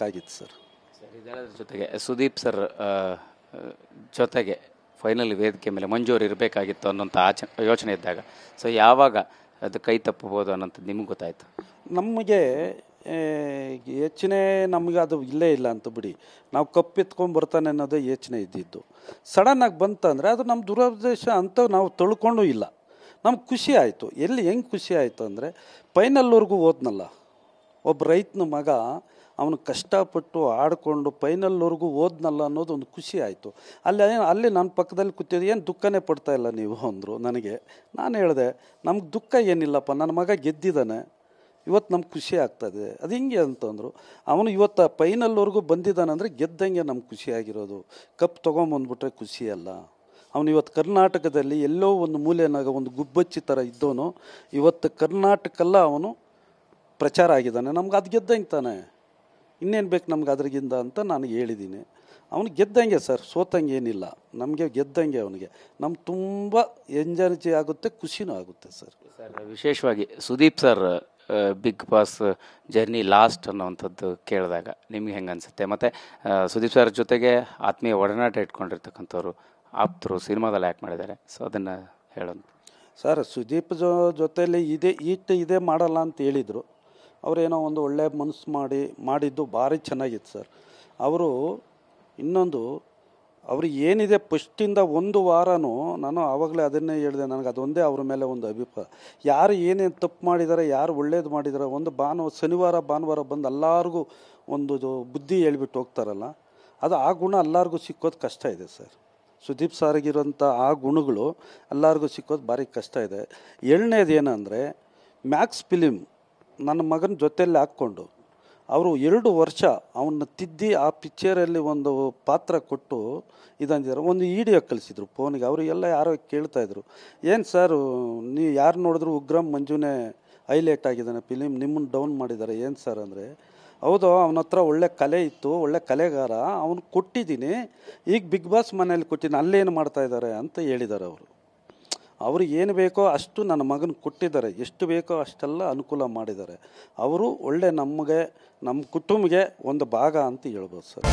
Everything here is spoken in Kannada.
ಆಗಿತ್ತು ಸರ್. ಸರ್ ಇದೆಲ್ಲದ್ರ ಜೊತೆಗೆ ಸುದೀಪ್ ಸರ್ ಜೊತೆಗೆ ಫೈನಲ್ ವೇದಿಕೆ ಮೇಲೆ ಮಂಜೂರು ಇರಬೇಕಾಗಿತ್ತು ಅನ್ನೋಂಥ ಯೋಚನೆ ಇದ್ದಾಗ ಸೊ ಯಾವಾಗ ಅದು ಕೈ ತಪ್ಪಬಹುದು ಅನ್ನೋಂಥದ್ದು ನಿಮ್ಗೆ ಗೊತ್ತಾಯಿತು? ನಮಗೆ ಯೋಚನೆ ನಮಗೆ ಅದು ಇಲ್ಲೇ ಇಲ್ಲ ಅಂತ ಬಿಡಿ, ನಾವು ಕಪ್ಪೆತ್ಕೊಂಡು ಬರ್ತಾನೆ ಅನ್ನೋದೇ ಯೋಚನೆ ಇದ್ದಿದ್ದು. ಸಡನ್ನಾಗಿ ಬಂತಂದರೆ ಅದು ನಮ್ಮ ದುರುದ್ದೇಶ ಅಂತ ನಾವು ತೊಳ್ಕೊಂಡು ಇಲ್ಲ. ನಮ್ಗೆ ಖುಷಿ ಆಯಿತು. ಹೆಂಗೆ ಖುಷಿ ಆಯಿತು ಅಂದರೆ ಫೈನಲ್ವರೆಗೂ ಹೋದ್ನಲ್ಲ ಒಬ್ಬ ರೈತನ ಮಗ, ಅವನು ಕಷ್ಟಪಟ್ಟು ಆಡಿಕೊಂಡು ಫೈನಲ್ವರೆಗೂ ಹೋದ್ನಲ್ಲ ಅನ್ನೋದು ಒಂದು ಖುಷಿ ಆಯಿತು. ಅಲ್ಲಿ ನನ್ನ ಪಕ್ಕದಲ್ಲಿ ಕೂತಿದ್ದು, ಏನು ದುಃಖನೇ ಪಡ್ತಾಯಿಲ್ಲ ನೀವು ಅಂದರು ನನಗೆ. ನಾನು ಹೇಳಿದೆ ನಮ್ಗೆ ದುಃಖ ಏನಿಲ್ಲಪ್ಪ, ನನ್ನ ಮಗ ಗೆದ್ದಿದ್ದಾನೆ, ಇವತ್ತು ನಮ್ಗೆ ಖುಷಿ ಆಗ್ತದೆ. ಅದು ಹಿಂಗೆ ಅಂತಂದರು. ಅವನು ಇವತ್ತು ಫೈನಲ್ವರೆಗೂ ಬಂದಿದ್ದಾನಂದರೆ ಗೆದ್ದಂಗೆ ನಮ್ಗೆ ಖುಷಿಯಾಗಿರೋದು. ಕಪ್ ತೊಗೊಂಬಂದ್ಬಿಟ್ರೆ ಖುಷಿ ಅಲ್ಲ. ಅವನು ಇವತ್ತು ಕರ್ನಾಟಕದಲ್ಲಿ ಎಲ್ಲೋ ಒಂದು ಮೂಲೆನಾಗ ಒಂದು ಗುಬ್ಬಚ್ಚಿ ಥರ ಇದ್ದವನು ಇವತ್ತು ಕರ್ನಾಟಕಲ್ಲ ಅವನು ಪ್ರಚಾರ ಆಗಿದ್ದಾನೆ. ನಮ್ಗೆ ಅದು ಗೆದ್ದಂಗೆ ತಾನೆ, ಇನ್ನೇನು ಬೇಕು ನಮ್ಗೆ ಅದ್ರಗಿಂದ ಅಂತ ನಾನು ಹೇಳಿದ್ದೀನಿ. ಅವನು ಗೆದ್ದಂಗೆ ಸರ್, ಸೋತಂಗೆ ಏನಿಲ್ಲ, ನಮಗೆ ಗೆದ್ದಂಗೆ ಅವನಿಗೆ. ನಮ್ಗೆ ತುಂಬ ಎಂಜಾರ್ಜಿ ಆಗುತ್ತೆ, ಖುಷಿನೂ ಆಗುತ್ತೆ ಸರ್. ಸರ್ ವಿಶೇಷವಾಗಿ Sudeep sir Big Boss journey last ಅನ್ನೋವಂಥದ್ದು ಕೇಳಿದಾಗ ನಿಮ್ಗೆ ಹೆಂಗೆ ಅನಿಸುತ್ತೆ? ಮತ್ತು ಸುದೀಪ್ ಸರ್ ಜೊತೆಗೆ ಆತ್ಮೀಯ ಒಡನಾಟ ಇಟ್ಕೊಂಡಿರ್ತಕ್ಕಂಥವ್ರು ಆಪ್ತರು ಸಿನಿಮಾದಲ್ಲಿ ಆ್ಯಕ್ಟ್ ಮಾಡಿದ್ದಾರೆ, ಸೊ ಅದನ್ನು ಹೇಳೋಣ ಸರ್. ಸುದೀಪ್ ಜೊತೆಯಲ್ಲಿ ಇದೇ ಮಾಡಲ್ಲ ಅಂತ ಹೇಳಿದರು. ಅವರೇನೋ ಒಂದು ಒಳ್ಳೆಯ ಮನಸ್ಸು ಮಾಡಿದ್ದು ಭಾರಿ ಚೆನ್ನಾಗಿತ್ತು ಸರ್. ಅವರು ಇನ್ನೊಂದು ಅವ್ರಿಗೆ ಏನಿದೆ ಫಸ್ಟಿಂದ ಒಂದು ವಾರನೂ ನಾನು ಆವಾಗಲೇ ಅದನ್ನೇ ಹೇಳಿದೆ, ನನಗೆ ಅದೊಂದೇ ಅವ್ರ ಮೇಲೆ ಒಂದು ಅಭಿಪ್ರಾಯ. ಯಾರು ಏನೇನು ತಪ್ಪು ಮಾಡಿದ್ದಾರೆ, ಯಾರು ಒಳ್ಳೇದು ಮಾಡಿದ್ದಾರೆ, ಒಂದು ಶನಿವಾರ ಭಾನುವಾರ ಬಂದು ಎಲ್ಲರಿಗೂ ಒಂದು ಬುದ್ಧಿ ಹೇಳ್ಬಿಟ್ಟು ಹೋಗ್ತಾರಲ್ಲ, ಅದು ಆ ಗುಣ ಎಲ್ಲರಿಗೂ ಸಿಕ್ಕೋದು ಕಷ್ಟ ಇದೆ ಸರ್. ಸುದೀಪ್ ಸಾರಿಗಿರೋಂಥ ಆ ಗುಣಗಳು ಎಲ್ಲರಿಗೂ ಸಿಕ್ಕೋದು ಭಾರಿ ಕಷ್ಟ ಇದೆ. ಎರಡನೇದು ಏನಂದರೆ ಮ್ಯಾಕ್ಸ್ ಫಿಲಿಮ್ ನನ್ನ ಮಗನ ಜೊತೆಯಲ್ಲಿ ಹಾಕ್ಕೊಂಡು ಅವರು 2 ವರ್ಷ ಅವನ್ನ ತಿದ್ದಿ ಆ ಪಿಕ್ಚರಲ್ಲಿ ಒಂದು ಪಾತ್ರ ಕೊಟ್ಟು ಇದಂದಿದ್ದಾರೆ. ಒಂದು ವಿಡಿಯೋ ಕಳಿಸಿದ್ರು ಫೋನಿಗೆ. ಅವರಿಗೆಲ್ಲ ಯಾರೋ ಕೇಳ್ತಾಯಿದ್ರು, ಏನು ಸರ್ ನೀವು ಯಾರು ನೋಡಿದ್ರು ಉಗ್ರಂ ಮಂಜುನೇ ಹೈಲೈಟ್ ಆಗಿದ್ದಾನೆ ಫಿಲಿಮ್, ನಿಮ್ಮನ್ನು ಡೌನ್ ಮಾಡಿದ್ದಾರೆ ಏನು ಸರ್ ಅಂದರೆ, ಹೌದು ಅವನ ಹತ್ರ ಒಳ್ಳೆ ಕಲೆ ಇತ್ತು, ಒಳ್ಳೆ ಕಲೆಗಾರ, ಅವನು ಕೊಟ್ಟಿದ್ದೀನಿ, ಈಗ ಬಿಗ್ ಬಾಸ್ ಮನೇಲಿ ಕೊಟ್ಟಿದ್ದೀನಿ, ಅಲ್ಲೇನು ಮಾಡ್ತಾಯಿದ್ದಾರೆ ಅಂತ ಹೇಳಿದ್ದಾರೆ ಅವರು. ಅವ್ರಿಗೆ ಏನು ಬೇಕೋ ಅಷ್ಟು ನನ್ನ ಮಗನ ಕೊಟ್ಟಿದ್ದಾರೆ, ಎಷ್ಟು ಬೇಕೋ ಅಷ್ಟೆಲ್ಲ ಅನುಕೂಲ ಮಾಡಿದ್ದಾರೆ. ಅವರು ಒಳ್ಳೆ ನಮ್ಮ ಕುಟುಂಬಕ್ಕೆ ಒಂದು ಭಾಗ ಅಂತ ಹೇಳ್ಬೋದು ಸರ್.